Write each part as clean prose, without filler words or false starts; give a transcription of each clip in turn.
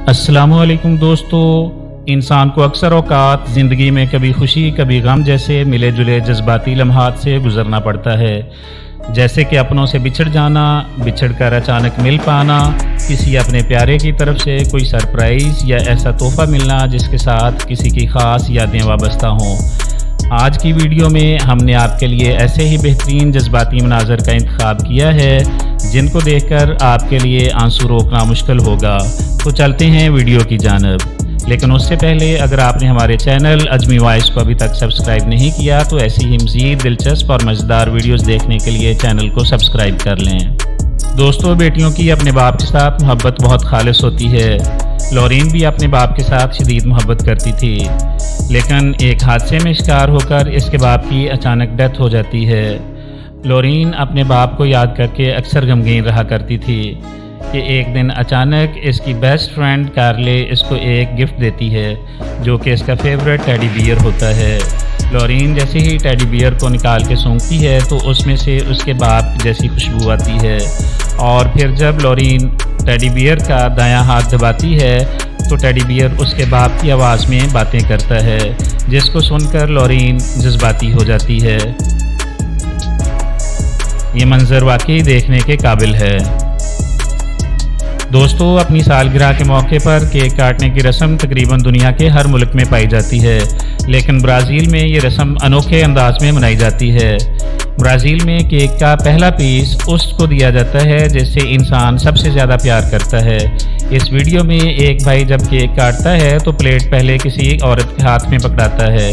अस्सलामुअलैकुम दोस्तों, इंसान को अक्सर औकात ज़िंदगी में कभी खुशी कभी गम जैसे मिले जुले जज्बाती लम्हात से गुज़रना पड़ता है। जैसे कि अपनों से बिछड़ जाना, बिछड़ कर अचानक मिल पाना, किसी अपने प्यारे की तरफ से कोई सरप्राइज़ या ऐसा तोहफ़ा मिलना जिसके साथ किसी की ख़ास यादें वाबस्ता हों। आज की वीडियो में हमने आपके लिए ऐसे ही बेहतरीन जज्बाती मनाज़र का इंतखाब किया है जिनको देखकर आपके लिए आंसू रोकना मुश्किल होगा। तो चलते हैं वीडियो की जानिब। लेकिन उससे पहले अगर आपने हमारे चैनल अजमी वॉइस को अभी तक सब्सक्राइब नहीं किया तो ऐसी ही मज़ीद दिलचस्प और मज़ेदार वीडियोस देखने के लिए चैनल को सब्सक्राइब कर लें। दोस्तों, बेटियों की अपने बाप के साथ मोहब्बत बहुत खालिस होती है। लॉरीन भी अपने बाप के साथ शदीद मोहब्बत करती थी, लेकिन एक हादसे में शिकार होकर इसके बाप की अचानक डेथ हो जाती है। लॉरीन अपने बाप को याद करके अक्सर गमगीन रहा करती थी कि एक दिन अचानक इसकी बेस्ट फ्रेंड कार्ले इसको एक गिफ्ट देती है जो कि इसका फेवरेट टेडी बियर होता है। लॉरीन जैसे ही टेडी बियर को निकाल के सूंघती है तो उसमें से उसके बाप जैसी खुशबू आती है, और फिर जब लॉरीन टेडी बियर का दायां हाथ दबाती है तो टेडी बियर उसके बाप की आवाज़ में बातें करता है, जिसको सुनकर लॉरीन जज्बाती हो जाती है। ये मंजर वाकई देखने के काबिल है। दोस्तों, अपनी सालगिरह के मौके पर केक काटने की रस्म तकरीबन दुनिया के हर मुल्क में पाई जाती है, लेकिन ब्राज़ील में ये रस्म अनोखे अंदाज में मनाई जाती है। ब्राज़ील में केक का पहला पीस उसको दिया जाता है जिससे इंसान सबसे ज़्यादा प्यार करता है। इस वीडियो में एक भाई जब केक काटता है तो प्लेट पहले किसी औरत के हाथ में पकड़ाता है,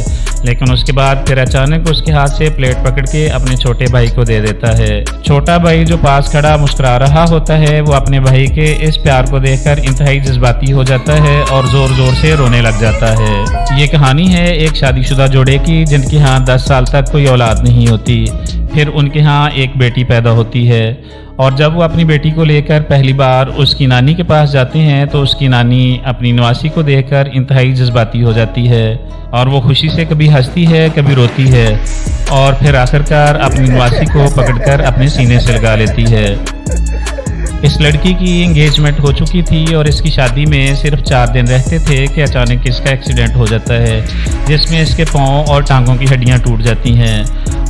लेकिन उसके बाद फिर अचानक उसके हाथ से प्लेट पकड़ के अपने छोटे भाई को दे देता है। छोटा भाई जो पास खड़ा मुस्कुरा रहा होता है वो अपने भाई के इस प्यार को देखकर इंतहाई जज्बाती हो जाता है और ज़ोर ज़ोर से रोने लग जाता है। ये कहानी है एक शादीशुदा जोड़े की जिनके यहाँ 10 साल तक कोई औलाद नहीं होती। फिर उनके यहाँ एक बेटी पैदा होती है, और जब वो अपनी बेटी को लेकर पहली बार उसकी नानी के पास जाते हैं तो उसकी नानी अपनी नवासी को देखकर इंतहाई जज्बाती हो जाती है, और वो खुशी से कभी हंसती है कभी रोती है, और फिर आखिरकार अपनी नवासी को पकड़कर अपने सीने से लगा लेती है। इस लड़की की एंगेजमेंट हो चुकी थी और इसकी शादी में सिर्फ 4 दिन रहते थे कि अचानक इसका एक्सीडेंट हो जाता है, जिसमें इसके पाँव और टांगों की हड्डियाँ टूट जाती हैं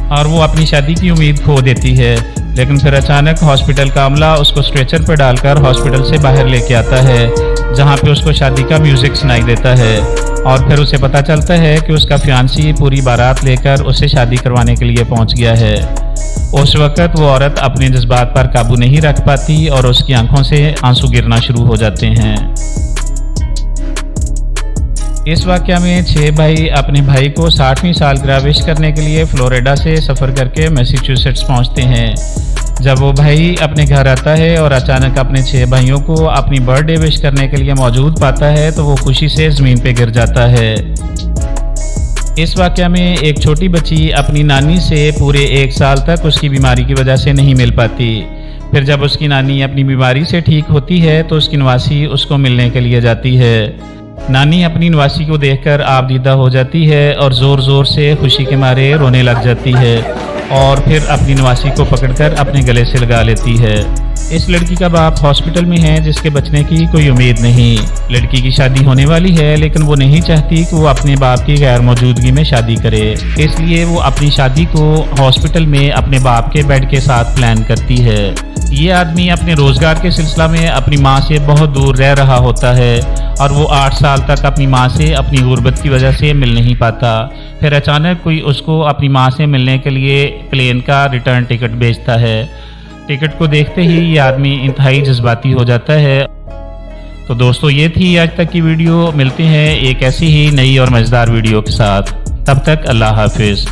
और वो अपनी शादी की उम्मीद खो देती है। लेकिन फिर अचानक हॉस्पिटल का अमला उसको स्ट्रेचर पर डालकर हॉस्पिटल से बाहर लेके आता है, जहाँ पे उसको शादी का म्यूज़िक सुनाई देता है, और फिर उसे पता चलता है कि उसका फियांसी पूरी बारात लेकर उसे शादी करवाने के लिए पहुँच गया है। उस वक़्त वो औरत अपने जज्बात पर काबू नहीं रख पाती और उसकी आंखों से आंसू गिरना शुरू हो जाते हैं। इस वाक़या में 6 भाई अपने भाई को 60वीं सालगिरह विश करने के लिए फ्लोरिडा से सफ़र करके मैसाचुसेट्स पहुंचते हैं। जब वो भाई अपने घर आता है और अचानक अपने 6 भाइयों को अपनी बर्थडे विश करने के लिए मौजूद पाता है तो वो खुशी से ज़मीन पे गिर जाता है। इस वाक़या में एक छोटी बच्ची अपनी नानी से पूरे 1 साल तक उसकी बीमारी की वजह से नहीं मिल पाती। फिर जब उसकी नानी अपनी बीमारी से ठीक होती है तो उसकी नवासी उसको मिलने के लिए जाती है। नानी अपनी नवासी को देखकर आबदीदा हो जाती है और ज़ोर ज़ोर से खुशी के मारे रोने लग जाती है, और फिर अपनी नवासी को पकड़कर अपने गले से लगा लेती है। इस लड़की का बाप हॉस्पिटल में है जिसके बचने की कोई उम्मीद नहीं। लड़की की शादी होने वाली है लेकिन वो नहीं चाहती कि वो अपने बाप की गैर मौजूदगी में शादी करे, इसलिए वो अपनी शादी को हॉस्पिटल में अपने बाप के बेड के साथ प्लान करती है। ये आदमी अपने रोज़गार के सिलसिला में अपनी माँ से बहुत दूर रह रहा होता है और वो 8 साल तक अपनी माँ से अपनी गुर्बत की वजह से मिल नहीं पाता। फिर अचानक कोई उसको अपनी माँ से मिलने के लिए प्लेन का रिटर्न टिकट भेजता है। टिकट को देखते ही ये आदमी इंतहाई जज्बाती हो जाता है। तो दोस्तों, ये थी आज तक की वीडियो। मिलते हैं एक ऐसी ही नई और मज़ेदार वीडियो के साथ। तब तक अल्लाह हाफिज़।